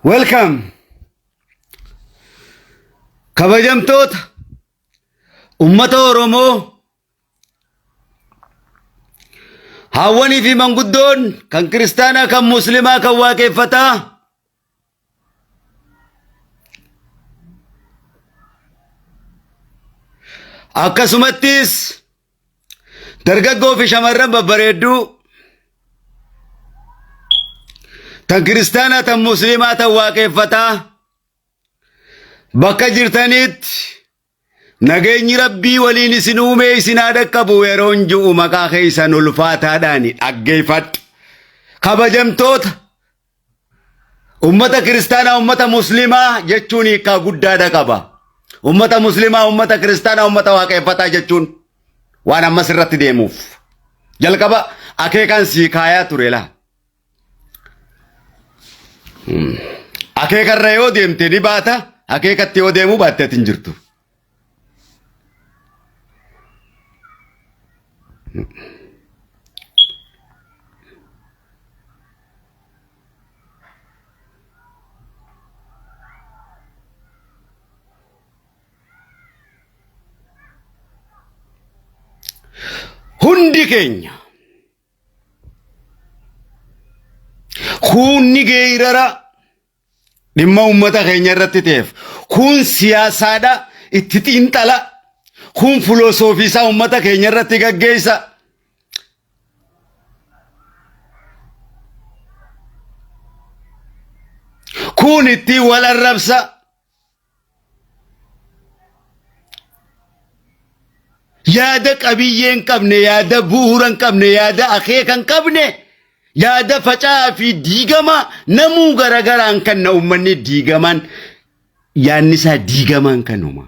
Welcome. Kabajamtoota ummata Oromoo hawwanii fi manguddoon kan kiristaanaa kan muslimaa kan waaqeffataa akkasumattis dargaggoo fi shamarran babbareedduu tan kiristaanaa tan muslimaa tan waaqeffataa bakka jirtanitti nageenyi rabbii waliin isin uume isin dhaqqabu yeroon ji'u maqaa keessan ulfaataadhaan dhaggeeffadhu. Kabajamtoota ummata kiristaanaa ummata muslimaa jechuun hiikaa guddaadha qaba. Ummata muslimaa ummata kiristaanaa ummata waaqeffataa jechuun waan ammas irratti deemuuf jalqaba akeekan sii kaayaa ture laa. Akeekarra yoo deemte ni baata, akeekatti yoo deemuu baatte ati hin jirtu. Hundi keenya kunni geerara dhimma ummata keenya irratti ta'eef kun siyaasaadha itti xiinxala kun filosoofiisaa ummata keenya irratti gaggeessa kun itti wal arrabsa yaada qabiyyeen qabne yaada bu'uuran qabne yaada akeekan qabne yaada facaa fi diigama namuu garagaraan kan na ummanni diigaman yaannisaa diigaman kanuma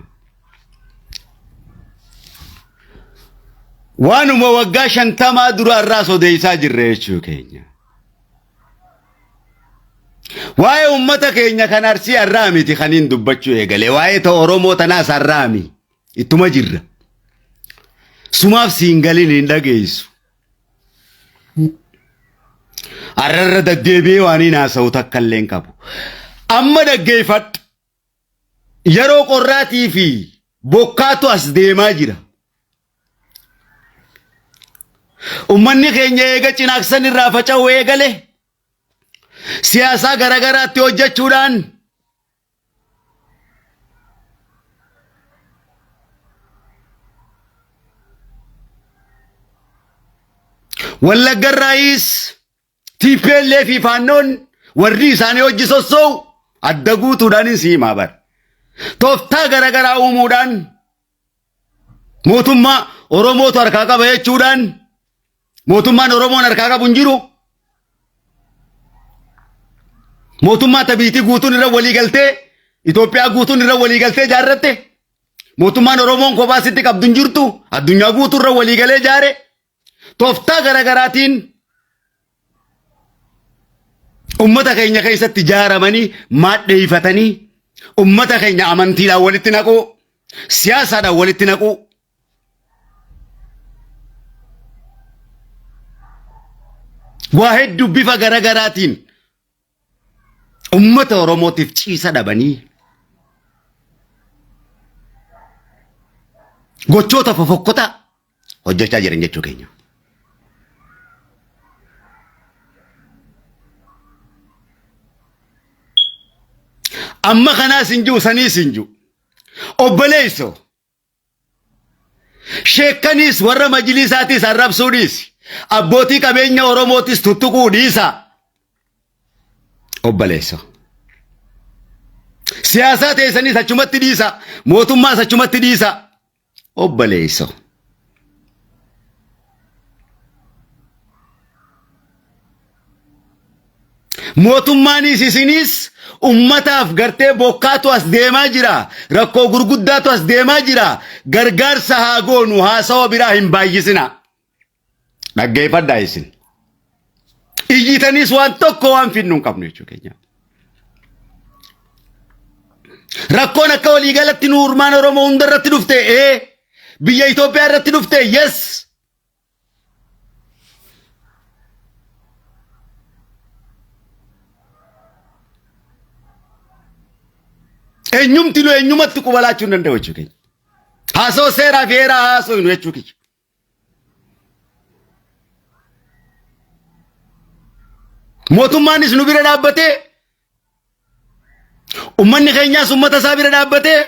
waanuma waggaa 50 dura irraa sodeessaa jirre jechuu keenya waa'ee ummata keenya kan Arsii irraa miti kaniin dubbachuu eegale waa'ee ta'e Oromoo tanaas irraa mi ittuma jirra sumaaf siingalin hin dhageessu arrarra daddeebi'ee waan hin haasa'u takka illee hin qabu amma dhaggeeffadhu yeroo qorraatii fi bokkaatu as deemaa jira ummanni keenya eega cinaaqsan irraa faca'u eegale siyaasaa garagaraatti hojjechuudhaan Wallagga Raayis TPLF fi faannoon warri isaanii hojii sossoo adda guutuudhaan siimaa bar tooftaa garagaraa uumuudhaan mootummaa Oromootu harkaa qaba jechuudhaan mootummaan Oromoon harkaa qabu hin jiru mootummaa tabiitii guutuun irra walii galtee Itoophiyaa guutuun irra walii galtee jaarratte mootummaan Oromoon kophaa sitti qabdu hin jirtu addunyaa guutuu irra walii galee jaare tooftaa garagaraatiin ummata keenya keessatti ijaaramanii maadheeffatanii ummata keenya amantiidhaan walitti naquu siyaasaadhaan walitti naquu waa hedduu bifa garagaraatiin ummata Oromootiif ciisa dhabanii gochoota fofokkota hojjechaa jiran jechuu keenya. Amma kanaa sinjuu sanii sinjuu obboleesso sheekaniis warra majlisaatis arrabsuudhiis abbootii qabeenya Oromootis tuttuquu dhiisa obboleesso siyaasaa teessaniis achumatti dhiisa mootummaas achumatti dhiisa obboleesso mootummaanis isinis ummataaf gartee bokkaatu as deemaa jira rakkoo gurguddaatu as deemaa jira gargaarsa haa goonu haasawa biraa hin baay'isina dhaggeeffadhaa isin iyyitanis waan tokko waan finnu hin qabnu jechuu keenya rakkoon akka waliigalatti nu urmaan Oromoo hunda irratti dhufte biyya Itoophiyaa irratti dhufte yes eenyumti nu eenyumatti qubalaachuu hin danda'u jechuudha. Haasoo seeraa fi heeraa haasoo hin jechuudha. Mootummaanis nu bira dhaabbatee ummanni keenyaas ummata isaa bira dhaabbatee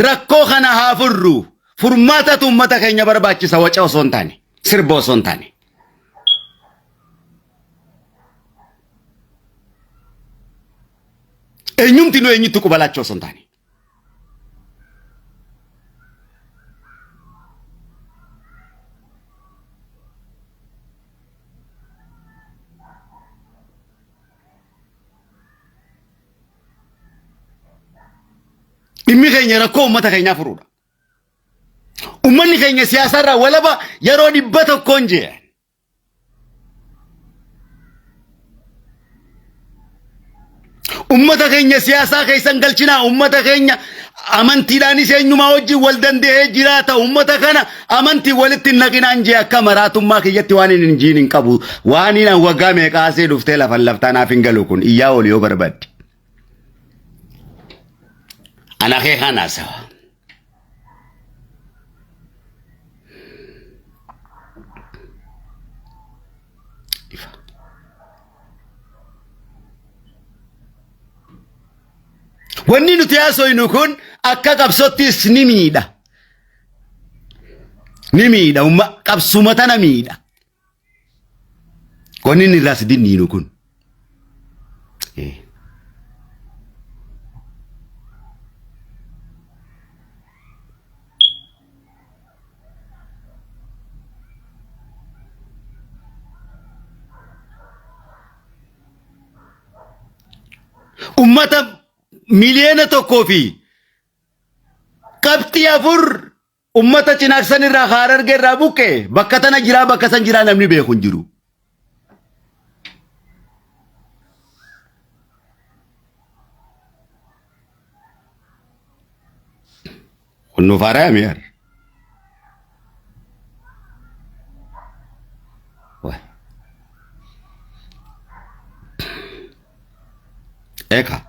rakkoo kana haa furru. Furmaatatu ummata keenya barbaachisa waca osoo hin taane sirba osoo hin taane. Eenyumti nu eenyutti qubalaachuu osoo hin taane. Dhimmi keenya rakkoo ummata keenyaa furuudha. Ummanni keenya siyaasarraa walaba yeroo 100 jee. Ummata keenya siyaasaa keessan galchinaa. Ummata keenya amantiidhaanis eenyumaa wajjin wal danda'ee jiraata. Ummata kana amantii walitti naqinaan jee akka maraatummaa kiyyatti waan hin jiin hin qabu. Waan hin waggaa meeqaasee dhuftee lafan laftaanaaf hin galu kun iyyaa ol yoo barbaadde. Ana kee kana sawa. Wanni nuti haasofnu kun akka qabsottis ni miidha. Ni miidha. Qabsuma tana miidha. Wanni inni irraas dinniinu kun. Ummata miliyoona tokkoo fi qabxii 4 ummata Cinaaqsan irraa Harargee irraa buqqee bakka tana jiraa bakka san jiraa namni beeku hin jiru. Kunno faaraa mi'aar. Eka.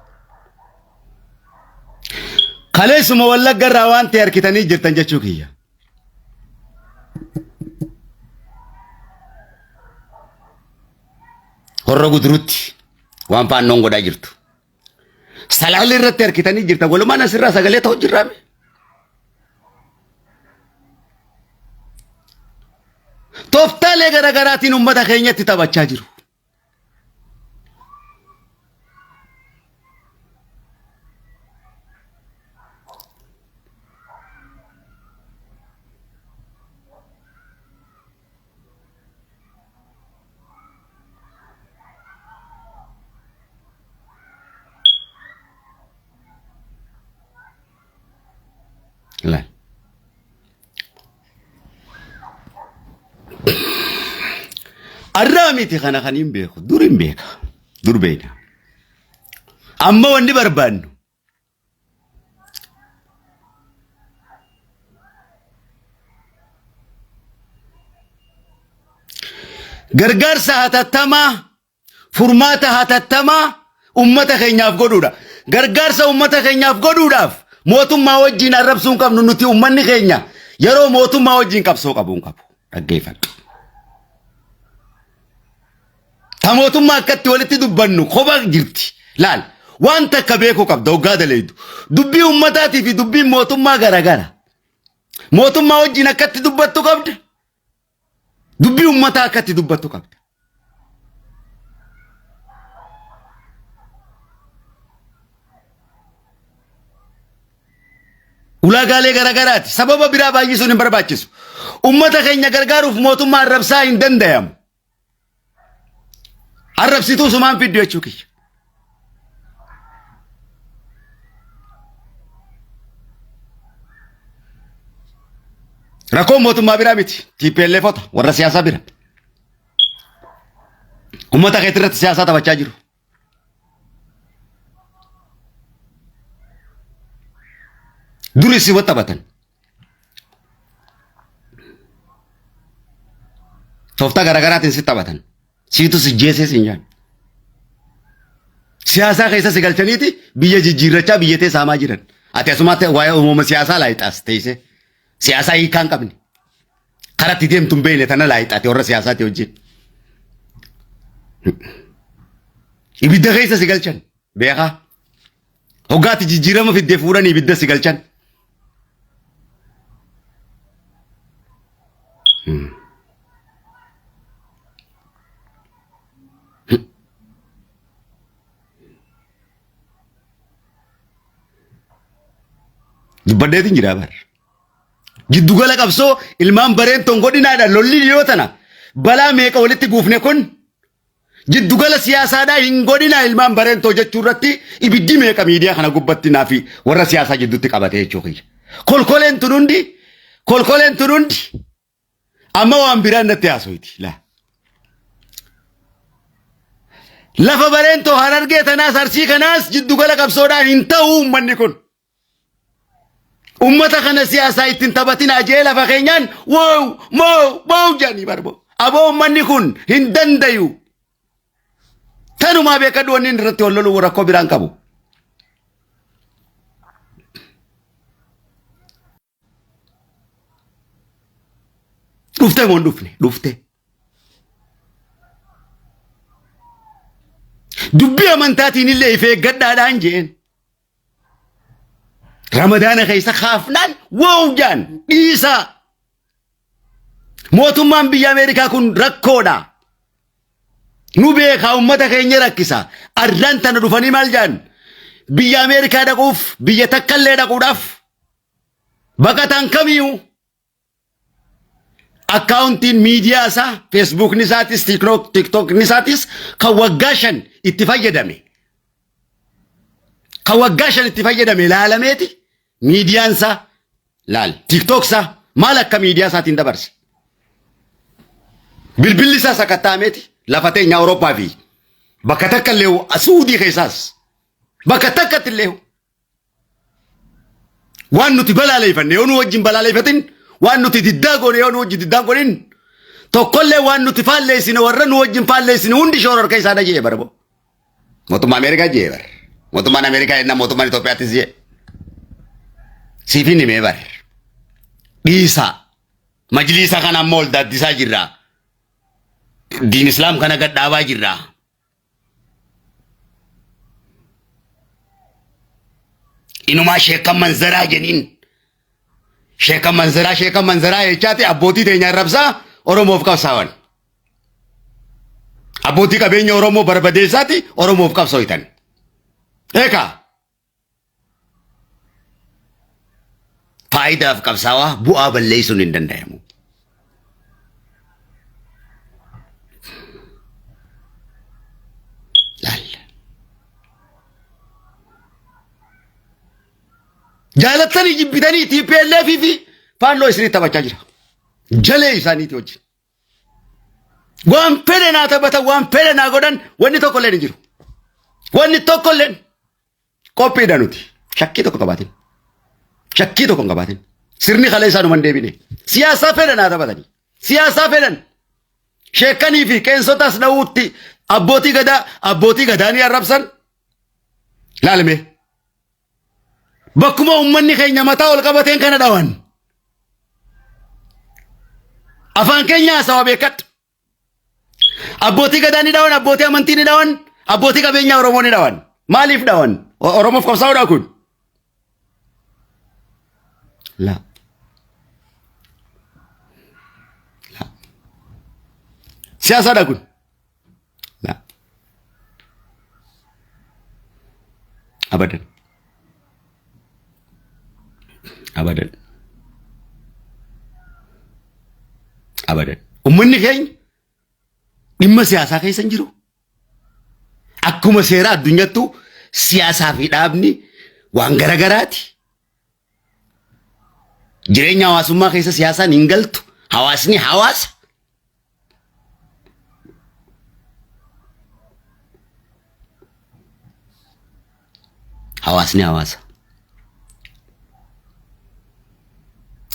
Kaleessuma Wallagga irraa waan ta'e harkitanii jirtan jechuu kiyya. Horra Gudurutti waan faannoon godhaa jirtu. Salaalee irratti harkitanii jirtan walumaan asirraa sagalee ta'u jirraame. Tooftaalee garaagaraatiin uummata keenyatti taphachaa jiru. Laal. Arraa miti kana kan hin beeku dur hin beeka dur beena amma wanni barbaannu gargaarsa hatattamaa furmaata hatattamaa ummata keenyaaf godhuudha. Gargaarsa ummata keenyaaf godhuudhaaf mootummaa wajjin arrabsuun qabnu nuti ummanni keenya yeroo mootummaa wajjin qabsoo qabuun qabu dhaggeeffadhu. Ta mootummaa akkatti walitti dubbannu kophaa jirti. Laal waan takka beekuu qabda hoggaa daleedu. Dubbii ummataatii fi dubbii mootummaa garagara. Mootummaa wajjin akkatti dubbattu qabda. Dubbii ummataa akkatti dubbattu qabda. Ulaagaalee garagaraati. Sababa biraa baay'isuun hin barbaachisu. Ummata keenya gargaaruuf mootummaa arrabsaa hin danda'amu. Arrabsituu sumaan fiddu jechuu kiyya. Rakkoon mootummaa biraa miti. TPLFota warra siyaasaa bira. Ummata keetti irratti siyaasaa taphachaa jiru. Duris si taphatan. Tooftaa garaagaraatiin si taphatan. Siitu si jeesee si njaan. Siyaasa keessa si galchaniiti biyya jijjiirrachaa biyyatee saamaa jiran. Ati asumaatti waa'ee uumama siyaasaa laayixaas teessee siyaasaa hiikaa hin qabne. Karatti deemtu hin beekne tana laayixaate warra siyaasaatti wajjin. Ibidda keessa si galchan beekaa. Hoggaatti jijjiirama fiddee fuudhan ibidda si galchan. Dubbaddeetiin jira bar. Giddugala qabsoo ilmaan bareen tongodhinaadha lolli dhiyoo tana balaa meeqa walitti buufne kun giddugala siyaasaadhaa hin godhina ilmaan bareen too jechuu irratti ibiddi meeqa miidiyaa kana gubbatti naa fi warra siyaasaa jidduutti qabatee jechuu kiyya. Kolkoleen tunundi amma waan biraan natti haasoyti laa. Lafa bareen too Harargee tanaas Arsii kanaas giddugala qabsoodhaan hin ta'u uummanni kun. Ummata kana siyaasaa ittiin taphatin ajee lafa keenyaan wow jedhanii barbo. Aboo uummanni kun hin dandayu. Tanumaa beekadhu wanni irratti wal loluu rakkoo biraan qabu. Dhufte moo dhufne dhufte. Dubbii amantaatiin illee ifee gaddaadhaan jeen. Ramadaana keessa kaafnaan wow jaan dhiisaa. Mootummaan biyya Ameerikaa kun rakkoodha. Nu beekaa ummata keenya rakkisa. Arraan tana dhufanii maal jaan? Biyya Ameerikaa dhaquuf biyya takkallee dhaquudhaaf baqataan kamiyyuu akkaawuntiin miidiyaa isaa feesbuukni isaatis tiiktookni isaatis kan waggaa 5 itti fayyadame. Kan waggaa 5 itti fayyadame ilaalameeti miidiyaan isaa laal tiiktook isaa maal akka miidiyaa isaatiin dabarse. Bilbilli isaa sakattaameeti lafa teenya Awurooppaa fi bakka takka illee Suudii keessaas bakka takkatti illee waan nuti balaaleffanne yoo nu wajjin balaaleffatin waan nuti diddaa goone yoo nu wajjin diddaa goonin tokkollee waan nuti faalleessine warra nu wajjin faalleessine hundi shoora harka isaa dhajee barbo. Mootummaa Ameerikaa jee bar. Mootummaan Ameerikaa yenna mootummaan Itoophiyaattis jee. Siifin himee bar. Dhiisaa. Majliisa kana ammoo ol daaddisaa jirraa. Diin Islaam kana gad dhaabaa jirraa. Inumaa sheekan manzaraa jeniin. Sheekan manzaraa jechaati abbootii teenya arrabsaa Oromoof qabsaawan. Abbootii qabeenya Oromoo barbadeessaati Oromoof qabsooytan. Eekaa. Faayidaaf qabsaawaa bu'aa balleessuun hin danda'amu. Jaalatanii jibbitanii TPLF fi faalloo isinitti taphachaa jira. Jalee isaaniiti wajjin. Waan fedhe naa taphatan waan fedhe naa godhan wanni tokko illee hin jiru. Wanni tokko illee qophiidha nuti. Shakkii tokko qabaatin. Shakkii tokko hin qabaatin. Sirni kalee isaanuma hin deebine. Siyaasaa fedhe naa taphatanii. Siyaasaa fedhan. Sheekanii fi qeensotaas dha'uutti abbootii gadaanii arrabsan. Laalme. Bakkuma uummanni keenya mataa ol qabateen kana dhawan. Afaan keenya haasawaa beekadhu. Abbootii gadaa ni dhawan, abbootii amantii ni dhawan, abbootii qabeenya Oromoo ni dhawan. Maaliif dhawan? Oromoof qabsaa'uudha kun. La. Siyaasaadha kun. La. Abadan. Abadan. Uummanni keenya dhimma siyaasaa keessa hin jiru. Akkuma seera addunyaattu siyaasaa fi dhaabni waan garagaraati. Jireenya hawaasummaa keessa siyaasaan hin galtu. Hawaasni hawaasa. Hawaasni hawaasa.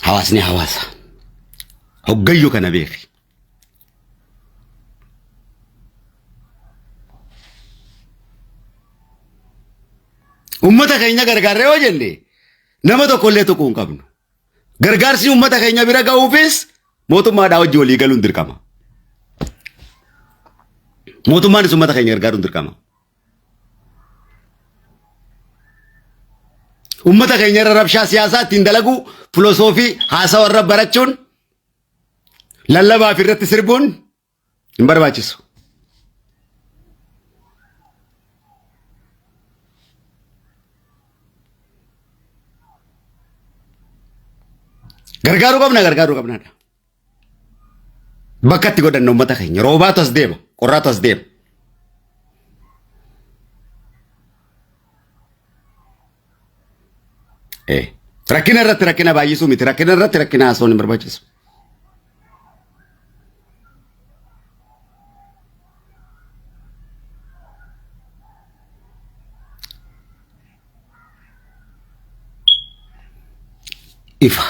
Hawaasni hawaasa. Hoggayyoo kana beeki. ummata keenya gargaarree yoo jenne nama tokkollee tokko hin qabnu. Gargaarsi ummata keenya bira ga'uufis mootummaadhaa wajji walii galuun dirqama. Mootummaanis ummata keenya gargaaruun dirqama. Ummata keenya irra rabshaa siyaasaa ittiin dalagu filosoofii haasawa irra barachuun lallabaa fi irratti sirbuun hin barbaachisu. Gargaaruu qabna. Bakka itti godhanna ummata keenya roobaatu as deema, qorraatu as deema. Rakkina irratti rakkina baay'isuu miti, rakkina irratti rakkina haasawuun hin barbaachisu. Ifa.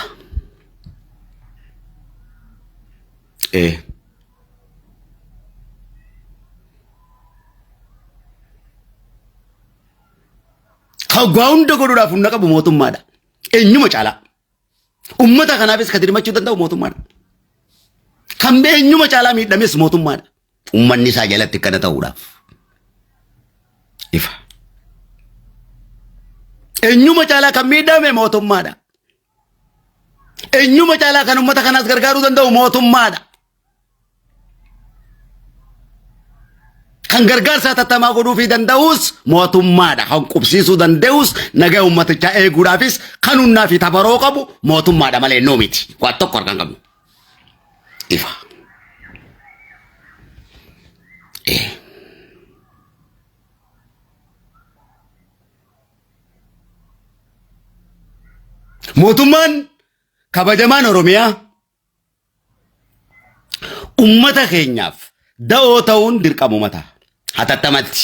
Hoggaa hunda godhuudhaaf humna qabu mootummaadha. Eenyuma caalaa. Ummata kanaafis kan dirmachuu danda'u mootummaadha. Kan eenyuma caalaa miidhames mootummaadha. Ummanni isaa jalatti kana ta'uudhaaf. Ifa. Eenyuma caalaa kan miidhame mootummaadha. Eenyuma caalaa kan ummata kanaas gargaaruu danda'u mootummaadha. Kan gargaarsa tattamaa godhuu fi danda'us mootummaadha. Kan qubsiisuu danda'us nagaa ummatichaa eeguudhaafis kan hunnaa fi tabaroo qabu mootummaadha malee noo miti. Waan tokko harkaan qabnu. Ifa. Mootummaan kabajamaan Oromiyaa ummata keenyaaf da'oo ta'uun dirqama ummataa. Hatattamatti.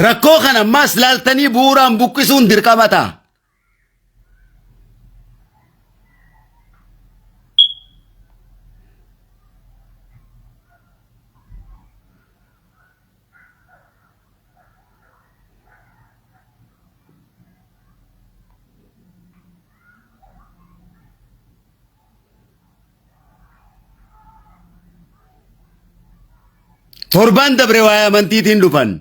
Rakkoo kana ammaas laaltanii bu'uuraan buqqisuun dirqama ta'a. Torban dabre waa'ee amantiitiin dhufan.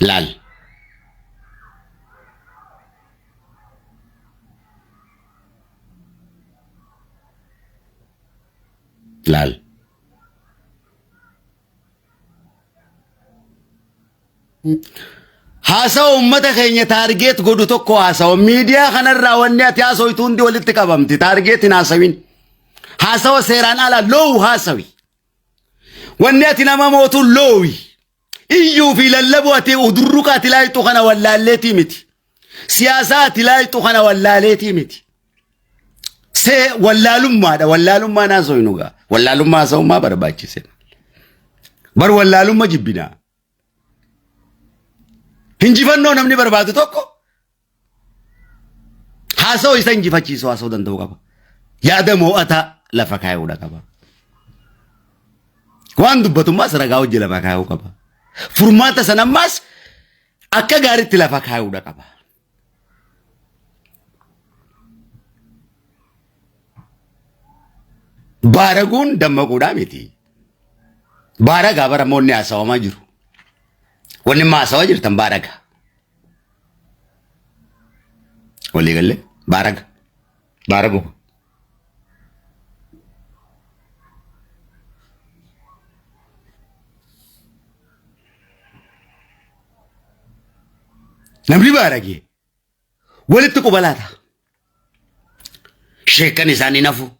Laal. Haasawa ummata keenya taargeet godhu tokko haasawa miidiyaa kanarraa wanni ati haasawitu hundi walitti qabamti taargeetiin haasawin. Haasawa seeraan ala loowu haasawi. Wanni ati nama mootu loowi. Iyyuu fi lallabu ati udurruqa ati laayitu kana wallaalleetii miti. Siyaasaa ati laayitu kana wallaaleetii miti. Wallaalummaadha. Wallaalummaan haasawi nugaa. Wallaalummaa haasawummaa barbaachise. Bar wallaalummaa jibbinaa. Hinjifannoo namni barbaadu tokko haasawa isa hinjifachiisu haasawu danda'u qaba. Yaada moo'ataa lafa kaayuudha qaba. Waan dubbatummaas ragaa hojii lafa kaayuu qaba. Furmaata sanammaas akka gaariitti lafa kaayuudha qaba. Baaraguun dammaquudhaa miti. Baaragaa bara moonni haasawamaa jiru. Wanni haasawa jirtan baaraga. Walii galee baaraga. Baaragu. Namni baaragee walitti qubalaata. Sheekan isaanii nafu.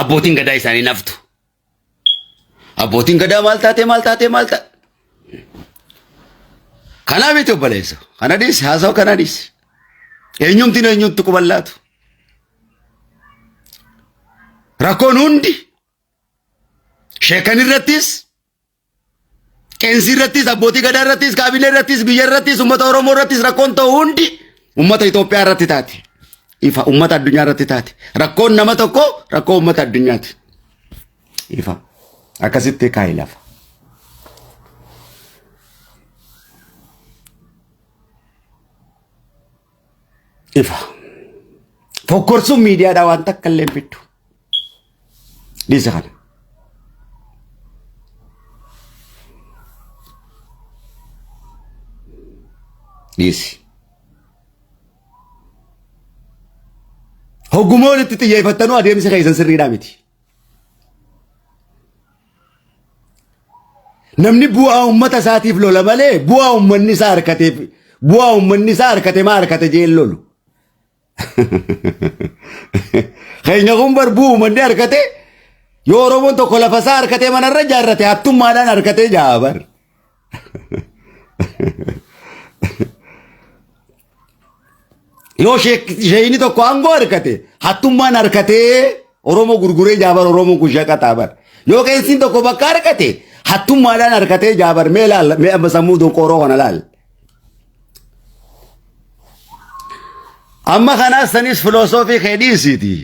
Abbootiin gadaa isaanii naftu. Abbootiin gadaa maal taate. Kanaa miti obboleessa. Kana dhiisi haasawa kana dhiisi. Eenyumtiin eenyutti qubalaatu. Rakkoon hundi sheekan irrattis qeensi irrattis abbootii gadaa irrattis kaabinee irrattis biyya irrattis uummata Oromoo irrattis rakkoon ta'u hundi uummata Itoophiyaa irratti taati. ifa ummata addunyaa irratti taate. Rakkoon nama tokko rakkoo ummata addunyaati. Ifa akkasitti kaa'e lafa. Ifa fokkorsuun miidiyaadhaa waan takka illee fiddu. Dhiisa kana. Dhiisi. Hoggumoon itti xiyyeeffattanuu adeemsa keessan sirriidhaa miti. Namni bu'aa uummata isaatiif lola malee bu'aa uummanni isaa harkate maa harkate jeen lolu. Keenya kun bar bu'aa uummanni harkate yoo Oromoon tokko lafa isaa harkatee manarra jaarrate hattummaadhaan harkatee jaabar. Yoo sheeyini tokko aangoo harkate hattummaan harkatee Oromoo gurguree jaabar Oromoon kun shaqataa bar. Yoo qeensiin tokko bakka harkate hattummaadhaan harkatee jaabar mee laal mee amma sammuu donqooroo kana laal. Amma kanaas sanis filosoofii kee dhiisiiti.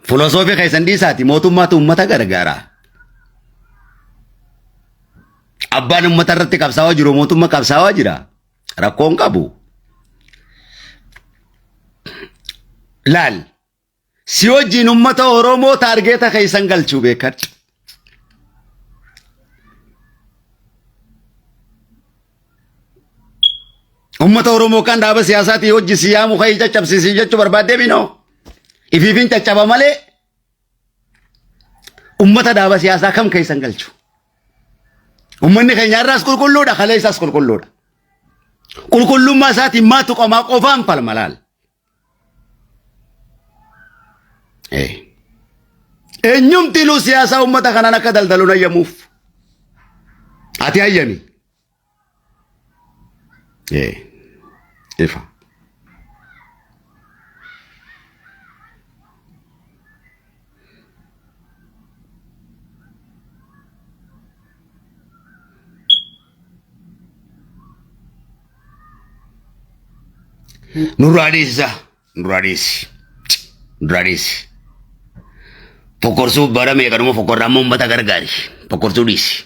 Filosoofii keessan dhiisaati mootummaatu uummata gargaara. Abbaan uummata irratti qabsaa'aa jiru mootummaa qabsaa'aa jira. Rakkoon qabu. Laal si wajjin uummata Oromoo taargeeta keessan galchuu beekadhu. Uummata Oromoo kan dhaaba siyaasaatii hojii siyaamu ka'ii caccabsiisii jechuu barbaadee binoo. Ifiifin caccaba malee uummata dhaaba siyaasaa kam keessan galchu. Uummanni keenya irraas qulqulluudha kalee isaas qulqulluudha. Qulqullummaa isaatiin maatu qomaa qofaan falmalaal. Eenyumtiluu siyaasaa uummata kanaan akka daldaluun ayyamuuf. Ati ayyami. Ifa. Nurraadhiisi. Fokkorsuu bara meeqanuma fokkorraa amma uummata gargaari. Fokkorsuu dhiisi.